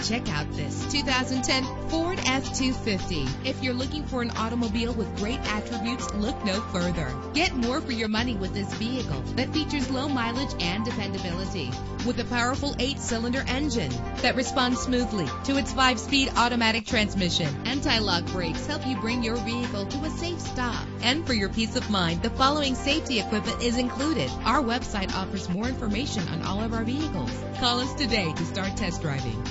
Check out this 2010 Ford F-250. If you're looking for an automobile with great attributes, look no further. Get more for your money with this vehicle that features low mileage and dependability. With a powerful 8-cylinder engine that responds smoothly to its 5-speed automatic transmission. Anti-lock brakes help you bring your vehicle to a safe stop. And for your peace of mind, the following safety equipment is included. Our website offers more information on all of our vehicles. Call us today to start test driving.